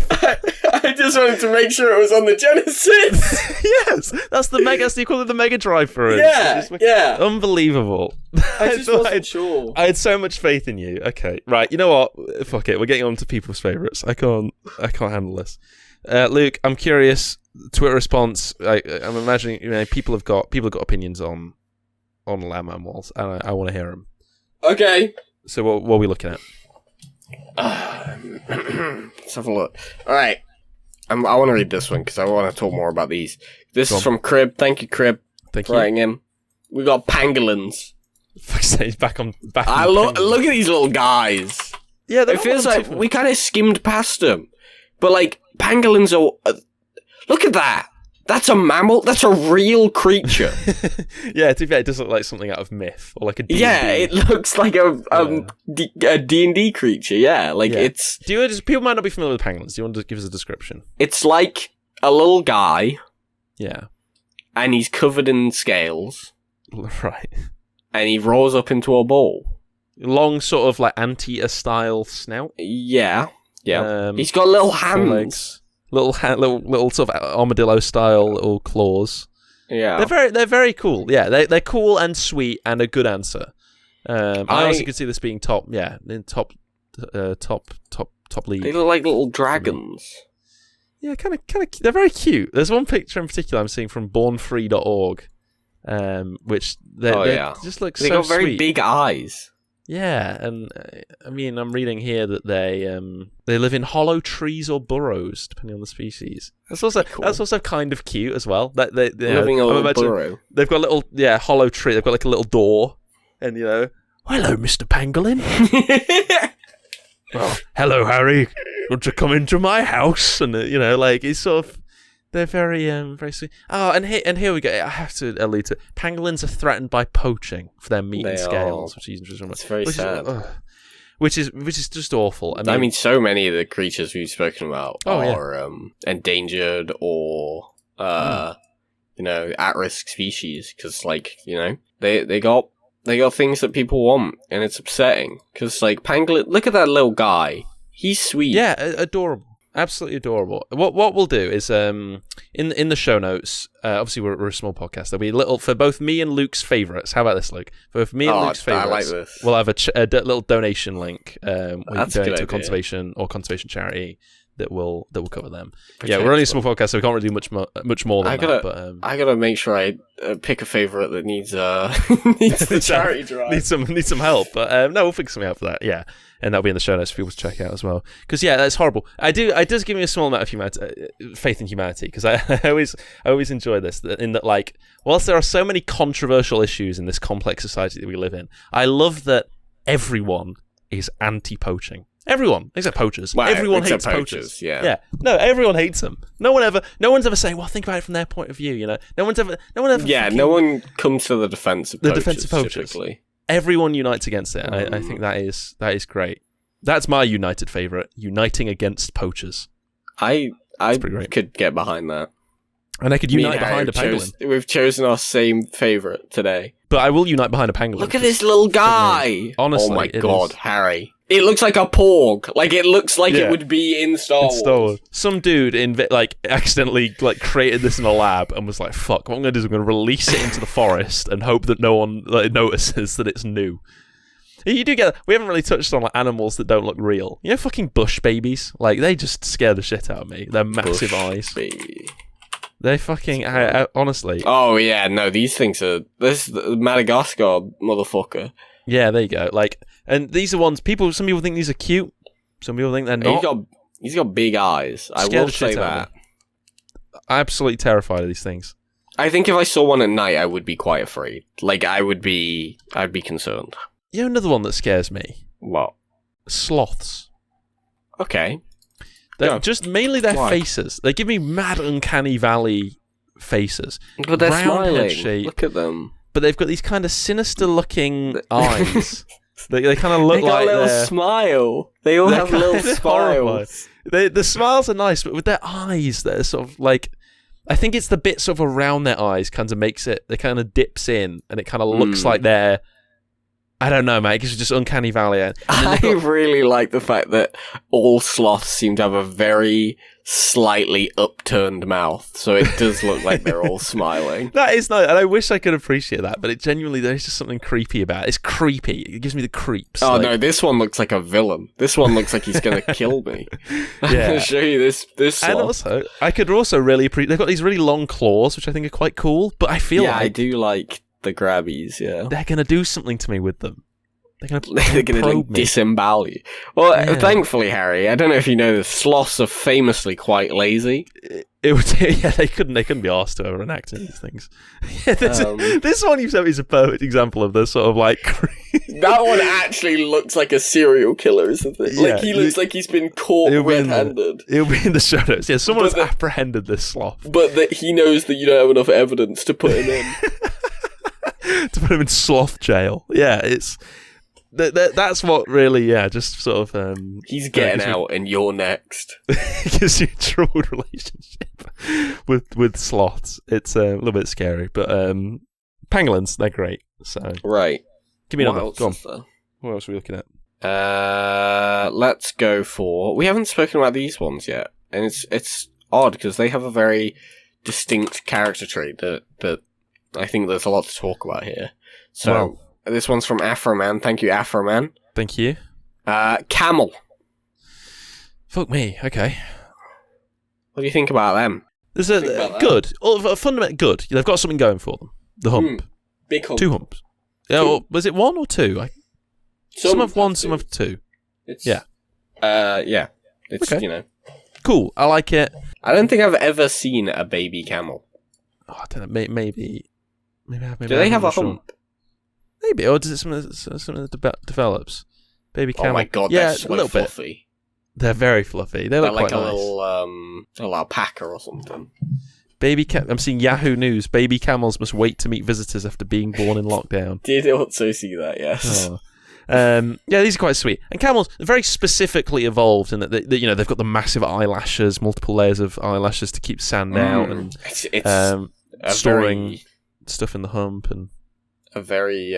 I just wanted to make sure it was on the Genesis. Yes, that's the equivalent of the Mega Drive for it. Yeah. Unbelievable. I just wasn't sure. I had so much faith in you. Okay, right. You know what? Fuck it. We're getting on to people's favourites. I can't handle this. Luke, I'm curious. Twitter response. I'm imagining people have got opinions on land mammals, and I want to hear them. Okay. So what are we looking at? Let's have a look. All right. I want to read this one because I want to talk more about these. This is from Crib. Thank you, Crib. Thank you. writing in. We got pangolins. He's back on. Look at these little guys. Yeah, it feels like we kind of skimmed past them, but like pangolins are. Look at that. That's a mammal. That's a real creature. Yeah, to be fair, it does look like something out of myth or like a D&D. Yeah, it looks like a D&D creature. Yeah, like it's. People might not be familiar with pangolins. Do you want to give us a description? It's like a little guy. Yeah. And he's covered in scales. Right. And he rolls up into a ball. Long sort of like anteater style snout. Yeah. Yeah. He's got little hands. Legs. Little sort of armadillo style little claws. Yeah. They're very cool. Yeah, they're cool and sweet and a good answer. I also could see this being top league. They look like little dragons. Yeah, kind of. They're very cute. There's one picture in particular I'm seeing from bornfree.org, which they just look so sweet. They got very big eyes. Yeah, and I mean, I'm reading here that they live in hollow trees or burrows, depending on the species. That's also cool. That's also kind of cute as well. That they living in a little burrow. They've got a little hollow tree. They've got like a little door, and hello, Mr. Pangolin. Oh, hello, Harry. Want to come into my house? And like it's sort of. They're very sweet. Oh, and here we go. I have to allude to it. Pangolins are threatened by poaching for their meat and scales, which is interesting. It's very sad. Which is just awful. I mean, so many of the creatures we've spoken about are endangered or at-risk species because, they got things that people want, and it's upsetting because, pangolin. Look at that little guy. He's sweet. Yeah, adorable. Absolutely adorable. What we'll do is in the show notes. Obviously, we're a small podcast. There'll be a little for both me and Luke's favorites. How about this, Luke? For both me and Luke's favorites, I like this. We'll have a little donation link. Where you can donate to a conservation charity that will cover them. We're only a small podcast, so we can't really do much more than that. I gotta make sure I pick a favorite that needs the charity drive. Needs some help. But no, we'll fix something out for that. Yeah. And that'll be in the show notes for people to check out as well. Because that's horrible. It does give me a small amount of faith in humanity. Because I always enjoy this. In that, whilst there are so many controversial issues in this complex society that we live in, I love that everyone is anti-poaching. Everyone except poachers. Well, everyone hates poachers. Yeah. No, everyone hates them. No one's ever saying, "Well, think about it from their point of view." No one's ever. Yeah, no one comes to the defense of poachers. Typically. Everyone unites against it. I think that is great. That's my united favourite. Uniting against poachers. I could get behind that. And I could unite behind a pangolin. We've chosen our same favourite today. But I will unite behind a pangolin. Look at this little guy. Honestly, oh my god, Harry. It looks like a porg. It looks like it would be in Star Wars. Some dude accidentally created this in a lab and was like, "Fuck! What I'm gonna do is I'm gonna release it into the forest and hope that no one notices that it's new." You do get. We haven't really touched on animals that don't look real. Fucking bush babies. They just scare the shit out of me. Their massive eyes. Baby. They fucking honestly. Oh yeah, no, these things are. This is the Madagascar motherfucker. Yeah, there you go. And these are ones some people think these are cute. Some people think they're not. He's got big eyes. I will say that. Absolutely terrified of these things. I think if I saw one at night, I would be quite afraid. I'd be concerned. Another one that scares me. What? Sloths. Okay. They're just mainly their faces. They give me mad uncanny valley faces. But they're smiling. Look at them. But they've got these kind of sinister looking eyes. They kind of look they got like a little smile. They all have little smiles. The smiles are nice, but with their eyes, they're sort of I think it's the bit sort of around their eyes kind of makes it. They kind of dips in, and it kind of looks like they're. I don't know, mate. It's just uncanny valley. I really like the fact that all sloths seem to have a very slightly upturned mouth, so it does look like they're all smiling. That is nice, and I wish I could appreciate that, but there's just something creepy about it. It's creepy. It gives me the creeps. Oh no, this one looks like a villain. This one looks like he's gonna kill me. I'm gonna show you this sloth. And also, I could also really appreciate. They've got these really long claws, which I think are quite cool. But I feel I do like the grabbies. Yeah, they're gonna do something to me with them. They're gonna like disembowel you. Well, thankfully, Harry, I don't know if you know this, sloths are famously quite lazy. It would, they couldn't be asked to enact these things. This one you sent me is a perfect example of the sort of like. That one actually looks like a serial killer, isn't it? Like he looks like he's been caught red-handed. It'll be in the show notes. Yeah, someone has apprehended this sloth, but that he knows that you don't have enough evidence to put him in. To put him in sloth jail. Yeah, it's. That's what really, just sort of... he's getting out and you're next. It gives you a troubled relationship with sloths. It's a little bit scary, but pangolins, they're great. So right. Give me another. Go on. What else are we looking at? Let's go for... We haven't spoken about these ones yet, and it's odd because they have a very distinct character trait that I think there's a lot to talk about here. So... Well, this one's from Afroman. Thank you, Afroman. Thank you. Camel. Fuck me. Okay. What do you think about them? There's a good, a fundamental good. They've got something going for them. The hump. Big hump. 2 humps. Yeah. Or, was it 1 or 2? Some have 1, some have 2. Yeah. Yeah. It's okay. Cool. I like it. I don't think I've ever seen a baby camel. Oh, I don't know. Maybe. Do they have a hump? Maybe, or does it something that develops? Baby camel. Oh my god, they're so fluffy. They're very fluffy. They're like a little alpaca or something. I'm seeing Yahoo News. Baby camels must wait to meet visitors after being born in lockdown. Did also see that? Yes. Oh. Yeah, these are quite sweet. And camels are very specifically evolved in that they've got the massive eyelashes, multiple layers of eyelashes to keep sand out, and it's storing stuff in the hump and. A very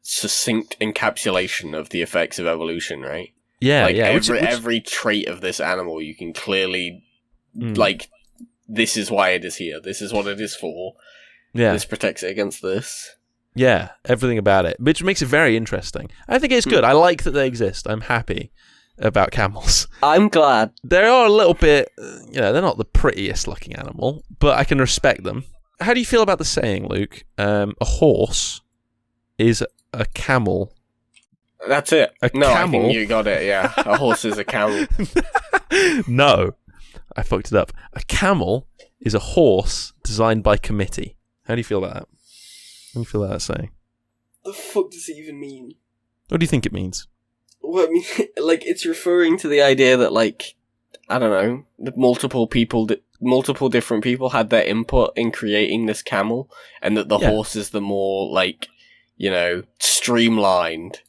succinct encapsulation of the effects of evolution, right? Yeah, Every trait of this animal, you can clearly this is why it is here. This is what it is for. Yeah, this protects it against this. Yeah, everything about it, which makes it very interesting. I think it's good. I like that they exist. I'm happy about camels. I'm glad. They are a little bit, they're not the prettiest looking animal, but I can respect them. How do you feel about the saying, Luke? A horse is a camel. That's it. Camel? I think you got it, yeah. A horse is a camel. No, I fucked it up. A camel is a horse designed by committee. How do you feel about that? How do you feel about that saying? The fuck does it even mean? What do you think it means? Well, I mean, it's referring to the idea that, I don't know, the multiple different people had their input in creating this camel, and that the horse is the more streamlined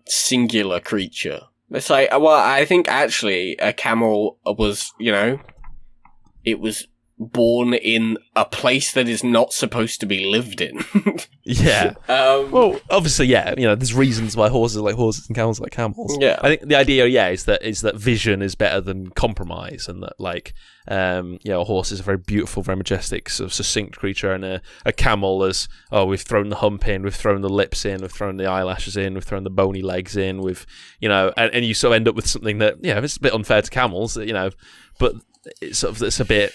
singular creature. It's I think actually a camel was it was born in a place that is not supposed to be lived in. Yeah. Well, obviously, there's reasons why horses are like horses and camels are like camels. Yeah. I think the idea, is that vision is better than compromise, and that a horse is a very beautiful, very majestic, sort of succinct creature, and a camel is, we've thrown the hump in, we've thrown the lips in, we've thrown the eyelashes in, we've thrown the bony legs in, and you sort of end up with something that, it's a bit unfair to camels, but it's a bit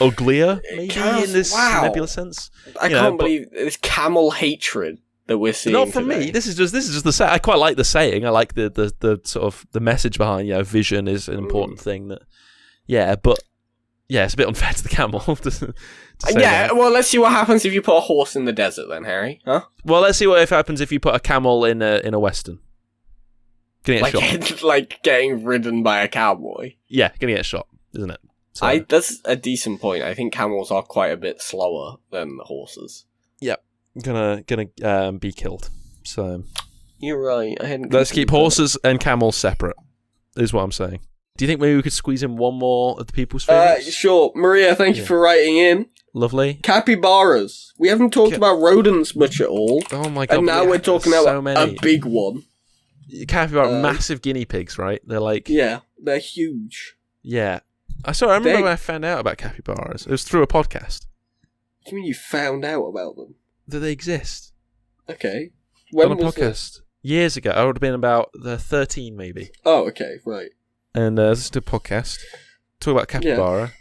uglier, maybe, in this nebulous sense. I can't believe this camel hatred that we're seeing. Not from me. This is just the say. I quite like the saying. I like the sort of the message behind. Vision is an important thing. But it's a bit unfair to the camel. to say that. Well, let's see what happens if you put a horse in the desert, then, Harry. Huh? Well, let's see what happens if you put a camel in a western. Gonna get shot. Like getting ridden by a cowboy. Yeah, gonna get shot, isn't it? So. That's a decent point. I think camels are quite a bit slower than horses. Yep, gonna be killed. So you're right. Let's keep horses and camels separate. Is what I'm saying. Do you think maybe we could squeeze in one more of the people's favorites? Sure. Maria, thank you for writing in. Lovely. Capybaras. We haven't talked about rodents much at all. Oh my god! And now we're talking about a big one. Capybara, massive guinea pigs, right? They're like they're huge. Yeah. I remember when I found out about capybaras. It was through a podcast. What do you mean you found out about them? That they exist. Okay. When on a podcast. Years ago. I would have been about 13, maybe. Oh, okay, right. And this is a podcast. Talk about capybara.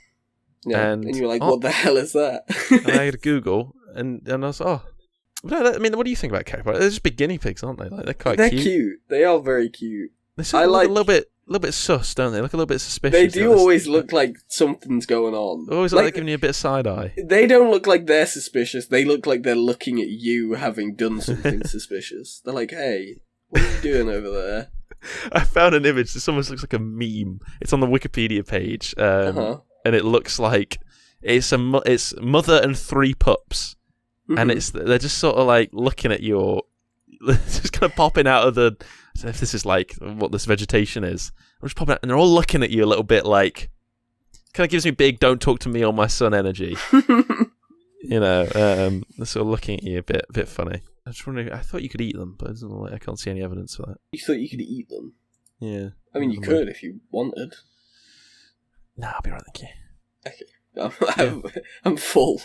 Yeah. And you're like, what the hell is that? And I had to Google, and I was like, No, I mean, what do you think about capybaras? They're just big guinea pigs, aren't they? Like, they're quite They're cute. cute. They are very cute. They sort of look a little bit sus, don't they? Look a little bit suspicious. They do always look like something's going on. Always like they're giving you a bit of side eye. They don't look like they're suspicious. They look like they're looking at you having done something suspicious. They're like, hey, what are you doing over there? I found an image that almost looks like a meme. It's on the Wikipedia page, and it looks like it's mother and 3 pups, and they're just sort of like looking at you, just kind of popping out of the. I don't know if this is like what this vegetation is. I'm just popping out, and they're all looking at you a little bit like. Kind of gives me big "don't talk to me or my son" energy. They're sort of looking at you a bit funny. I was wondering. I thought you could eat them, but it doesn't look like I can't see any evidence for that. You thought you could eat them? Yeah. I mean, you could if you wanted. Nah, I'll be right, thank you. Okay. I'm full.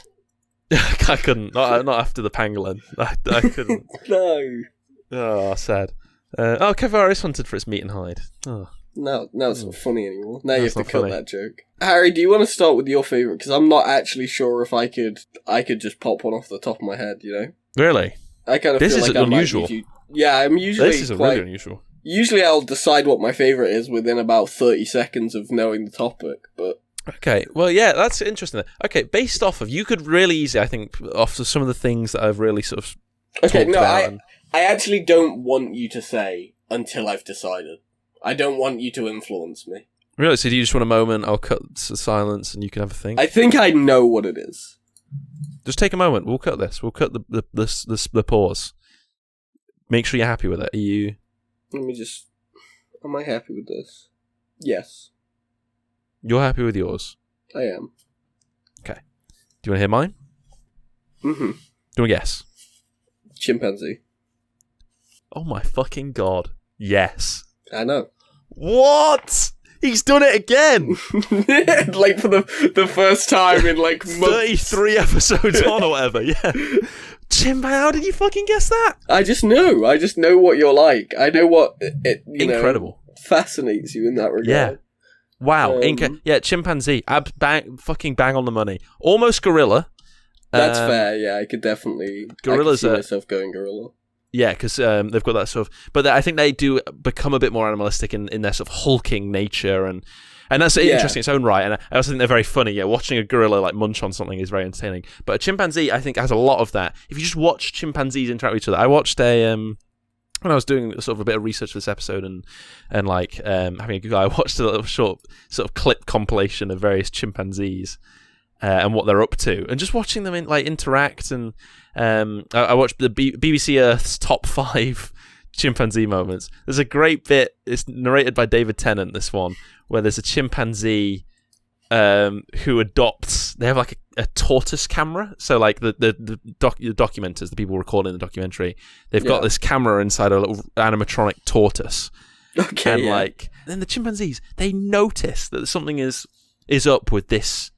I couldn't. Not after the pangolin. I couldn't. No. Oh, sad. Capybara is hunted for its meat and hide. Oh. No, it's not funny anymore. Now you have to cut that joke. Harry, do you want to start with your favourite? Because I'm not actually sure if I could just pop one off the top of my head, you know? Really? I kind of this feel is like unusual. I'm usually This is really unusual. Usually I'll decide what my favourite is within about 30 seconds of knowing the topic, but... Okay, well, yeah, that's interesting. Okay, based off of... You could really easy, I think, off of some of the things that I've really sort of talked about. I actually don't want you to say until I've decided. I don't want you to influence me. Really? So do you just want a moment? I'll cut the silence and you can have a think? I think I know what it is. Just take a moment. We'll cut this. We'll cut the pause. Make sure you're happy with it. Are you... Let me just... Am I happy with this? Yes. You're happy with yours? I am. Okay. Do you want to hear mine? Mm-hmm. Do you want to guess? Chimpanzee. Oh my fucking god. Yes. I know. What? He's done it again! Like for the first time in like months. 33 episodes on or whatever, yeah. Chimba, how did you fucking guess that? I just know what you're like. I know what Incredible. Fascinates you in that regard. Yeah. Wow. Chimpanzee. Fucking bang on the money. Almost gorilla. That's fair, yeah. I could definitely see myself going gorilla. Yeah, because they've got that sort of... But I think they do become a bit more animalistic in their sort of hulking nature, and that's interesting in its own right. And I also think they're very funny. Yeah, watching a gorilla like munch on something is very entertaining. But a chimpanzee, I think, has a lot of that. If you just watch chimpanzees interact with each other... I watched when I was doing sort of a bit of research for this episode and having a good guy, I watched a little short sort of clip compilation of various chimpanzees and what they're up to, and just watching them interact. And I watched the BBC Earth's top 5 chimpanzee moments. There's a great bit. It's narrated by David Tennant. This one where there's a chimpanzee who adopts. They have like a tortoise camera. So like the documenters, the people recording the documentary, they've got this camera inside a little animatronic tortoise. Okay. And then the chimpanzees, they notice that something is up with this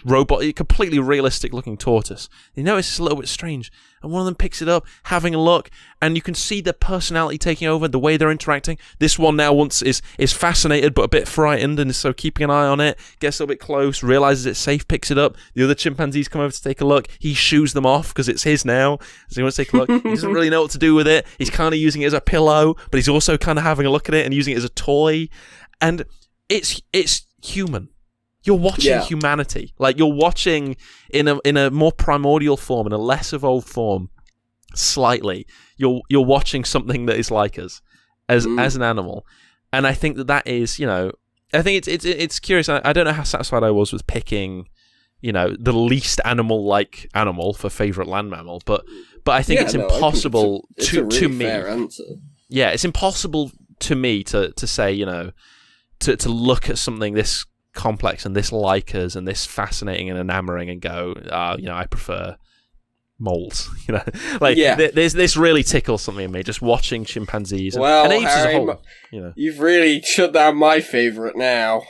robot, completely realistic looking tortoise. They notice it's a little bit strange, and one of them picks it up, having a look, and you can see their personality taking over, the way they're interacting. This one now is fascinated but a bit frightened, and is so keeping an eye on it, gets a little bit close, realizes it's safe, picks it up. The other chimpanzees come over to take a look. He shoos them off because it's his now, so he wants to take a look. He doesn't really know what to do with it. He's kind of using it as a pillow, but he's also kind of having a look at it and using it as a toy, and it's human. You're watching humanity. Like, you're watching in a more primordial form, in a less evolved form, slightly. You're watching something that is like us as an animal. And I think that is, I think it's curious. I don't know how satisfied I was with picking, the least animal-like animal for favourite land mammal, but I think it's impossible to me. Fair answer. Yeah, it's impossible to me to say, to look at something this complex and this like us and this fascinating and enamoring and go, I prefer moles. This really tickles something in me, just watching chimpanzees and apes Harry, as a whole. You've really shut down my favourite now.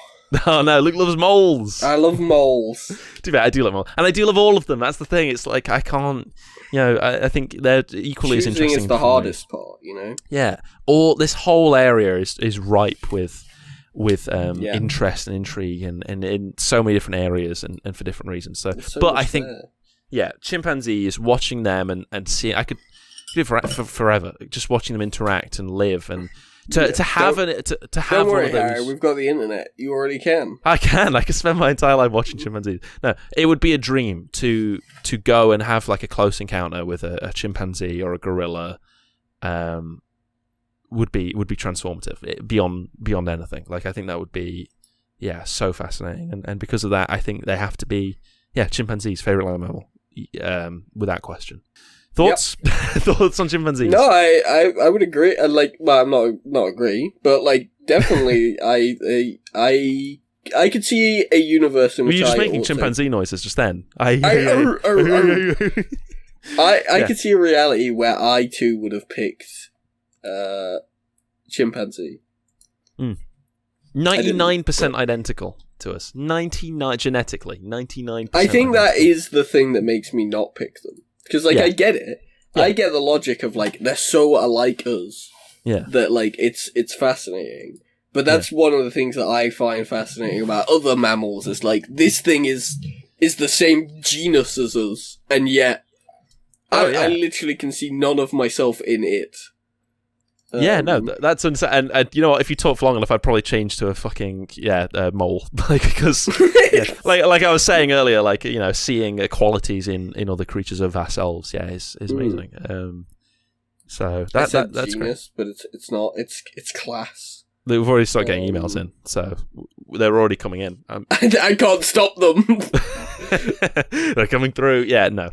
Oh no, Luke loves moles. I love moles. Too bad, I do love moles, and I do love all of them. That's the thing. It's like I can't. I think they're equally as interesting. Choosing is the hardest part. Yeah. Or this whole area is ripe with interest and intrigue and in so many different areas and for different reasons. But I think chimpanzees, watching them and seeing, I could live for forever just watching them interact and live, and to have one of those. Harry, we've got the internet. You already can. I can spend my entire life watching chimpanzees. No, it would be a dream to go and have like a close encounter with a chimpanzee or a gorilla. Would be transformative beyond anything. Like, I think that would be so fascinating, and because of that, I think they have to be chimpanzees' favorite land mammal, without question. Thoughts? Yep. Thoughts on chimpanzees? No, I would agree. I'm not agree, but like definitely, I could see a universe in which were you just making chimpanzee noises just then? I could see a reality where I too would have picked chimpanzee. 99% identical to us. 99 genetically. 99%. I think that is the thing that makes me not pick them. Because, I get it. Yeah. I get the logic of, they're so alike us. Yeah. That, it's fascinating. But that's one of the things that I find fascinating about other mammals, is, this thing is the same genus as us, and yet I literally can see none of myself in it. That's and you know what? If you talk for long enough, I'd probably change to a fucking mole, because like I was saying earlier, seeing qualities in other creatures of ourselves, is amazing. So that's genius, great. But it's not. It's class. We've already started getting emails in, so they're already coming in. I can't stop them. They're coming through. Yeah, no,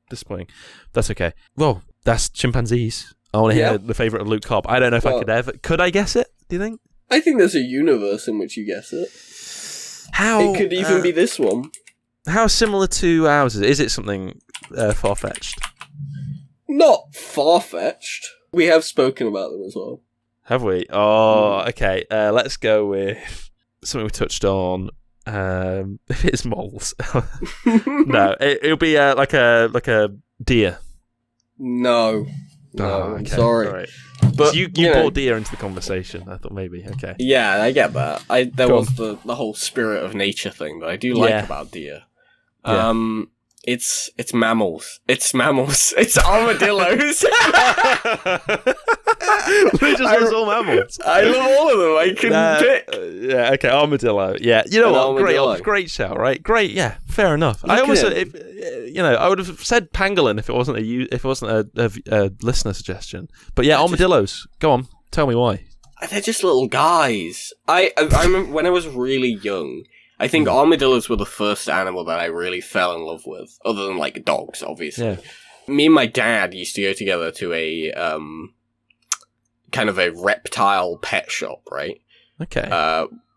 disappointing. That's okay. Well, that's chimpanzees. I want to hear the favourite of Luke Cobb. I don't know if I could ever... Could I guess it, do you think? I think there's a universe in which you guess it. How... It could even be this one. How similar to ours is it? Is it something far-fetched? Not far-fetched. We have spoken about them as well. Have we? Oh, okay. Let's go with something we touched on. If it's moles. No, it'll be like a deer. No, I'm sorry. Right. But so you brought deer into the conversation. I thought maybe, okay. Yeah, I get that. There was the whole spirit of nature thing that I do like about deer. Yeah. It's mammals. It's mammals. It's armadillos. It's all mammals. I love all of them. I couldn't pick. Yeah, okay, armadillo. Yeah, you know what? Great shout, right? Great, yeah, fair enough. I almost, I would have said pangolin if it wasn't a listener suggestion. But yeah, armadillos. Go on, tell me why. They're just little guys. I remember when I was really young. I think armadillos were the first animal that I really fell in love with, other than dogs, obviously. Yeah. Me and my dad used to go together to a kind of a reptile pet shop, right? Okay.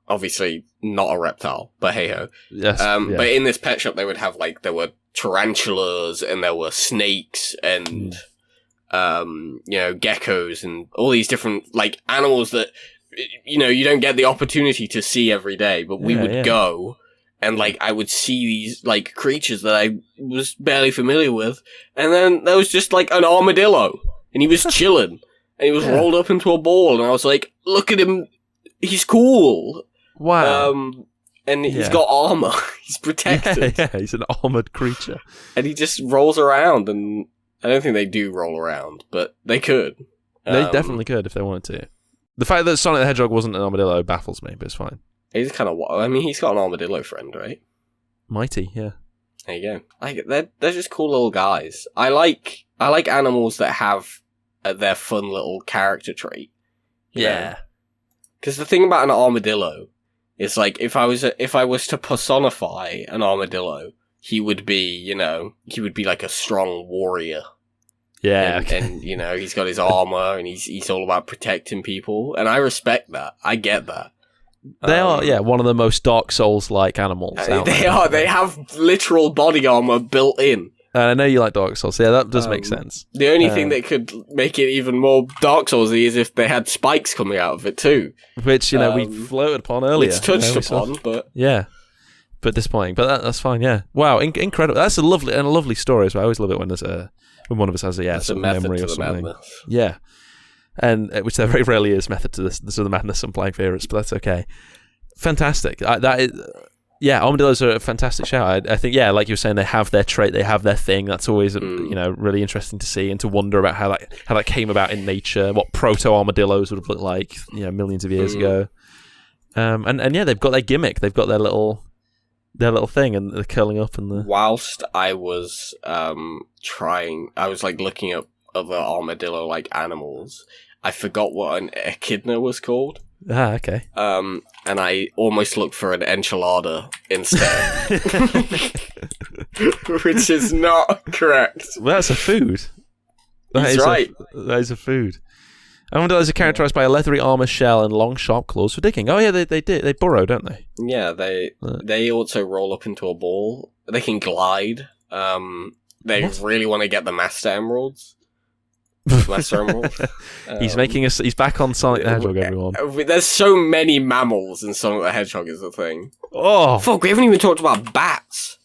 Obviously not a reptile, but hey ho. Yes. But in this pet shop, they would have there were tarantulas and there were snakes and geckos and all these different animals that. You don't get the opportunity to see every day, but we would go and I would see these creatures that I was barely familiar with, and then there was just an armadillo, and he was chilling, and he was rolled up into a ball, and I was like, look at him, he's cool. Wow. And he's got armor, he's protected. Yeah, he's an armored creature. And he just rolls around, and I don't think they do roll around, but they could. They definitely could if they wanted to. The fact that Sonic the Hedgehog wasn't an armadillo baffles me, but it's fine. He's kind of... he's got an armadillo friend, right? Mighty, yeah. There you go. They're just cool little guys. I like animals that have their fun little character trait. Yeah. Because the thing about an armadillo is, if I was to personify an armadillo, he would be, like a strong warrior. Yeah, and he's got his armor, and he's all about protecting people, and I respect that. I get that. They are, one of the most Dark Souls-like animals. They are. They have literal body armor built in. I know you like Dark Souls. Yeah, that does make sense. The only thing that could make it even more Dark Soulsy is if they had spikes coming out of it too, which we floated upon earlier. It's touched upon, but but disappointing. But that's fine. Yeah, wow, incredible. That's a lovely story as well. I always love it when there's when one of us has a memory or something. Madness. Yeah, and which there very rarely is method to this sort of madness on playing favourites, but that's okay. Fantastic. Yeah, armadillos are a fantastic shout. I think, like you were saying, they have their trait, they have their thing. That's always, really interesting to see and to wonder about how that came about in nature, what proto-armadillos would have looked like, millions of years ago. And they've got their gimmick. They've got their little thing, and they're curling up. And whilst I was I was like looking up other armadillo like animals. I forgot what an echidna was called. Ah, okay. And I almost looked for an enchilada instead, which is not correct. Well, that's a food. He's right. That is a food. Armadillos are characterized by a leathery armor shell and long, sharp claws for digging. Oh yeah, they burrow, don't they? Yeah, they also roll up into a ball. They can glide. They really want to get the Master Emeralds. He's back on Sonic the Hedgehog, everyone. There's so many mammals in Sonic the Hedgehog is the thing. Oh, fuck, we haven't even talked about bats.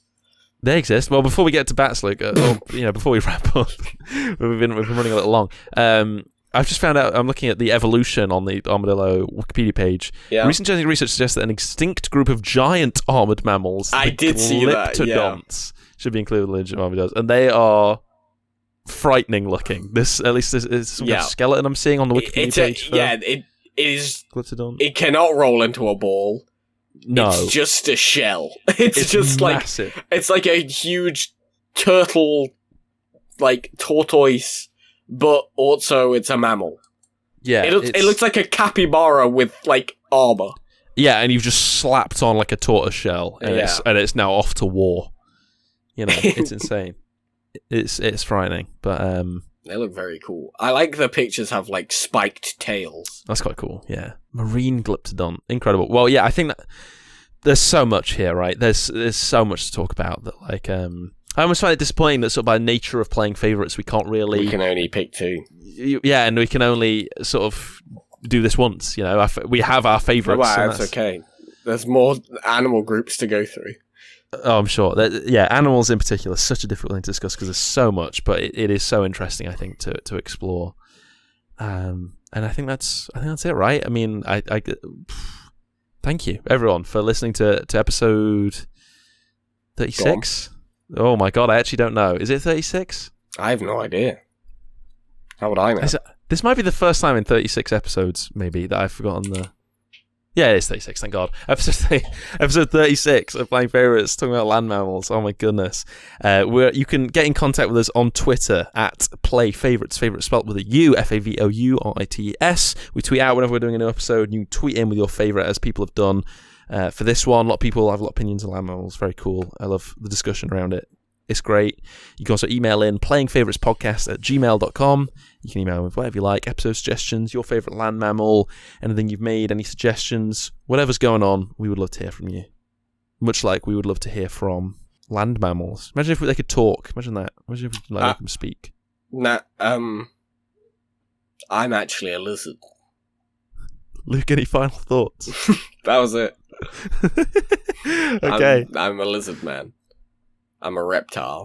They exist. Well, before we get to bats, Luke, before we wrap up, we've been running a little long. I've just found out, I'm looking at the evolution on the Armadillo Wikipedia page. Yeah. Recent genetic research suggests that an extinct group of giant armored mammals, I did see that, should be included in the lineage of armadillos, and they are frightening looking. It's some kind of skeleton I'm seeing on the Wikipedia page. It is. Glyptodon. It cannot roll into a ball. No, it's just a shell. It's just massive. It's like a huge turtle, like tortoise, but also it's a mammal. Yeah, it looks like a capybara with like armor. Yeah, and you've just slapped on like a tortoise shell, and it's now off to war. It's insane. It's frightening, but they look very cool. I like the pictures have like spiked tails. That's quite cool. Yeah, marine glyptodon, incredible. Well, yeah, I think that there's so much here, right? There's so much to talk about that. Like, I almost find it disappointing that sort of by nature of playing favorites, we can't really. We can only pick two. Yeah, and we can only sort of do this once. We have our favorites. Well, that's okay. There's more animal groups to go through. Oh, I'm sure. Animals in particular is such a difficult thing to discuss because there's so much, but it is so interesting, I think, to explore. And I think that's it, right? I mean, I thank you everyone for listening to episode 36. Oh my god, I actually don't know. Is it 36? I have no idea. How would I know? This might be the first time in 36 episodes, maybe, that I've forgotten the. Yeah, it is 36, thank God. Episode 36 of Playing Favorites, talking about land mammals. Oh my goodness. You can get in contact with us on Twitter at Play Favorites, favourites spelled with a U, FAVOURITES. We tweet out whenever we're doing a new episode, and you tweet in with your favourite, as people have done for this one. A lot of people have a lot of opinions on land mammals. Very cool. I love the discussion around it. It's great. You can also email in playingfavoritspodcast@gmail.com. You can email with whatever you like, episode suggestions, your favourite land mammal, anything you've made, any suggestions, whatever's going on, we would love to hear from you. Much like we would love to hear from land mammals. Imagine if they could talk. Imagine that. Imagine if we could make them speak. I'm actually a lizard. Luke, any final thoughts? That was it. Okay. I'm a lizard man. I'm a reptile.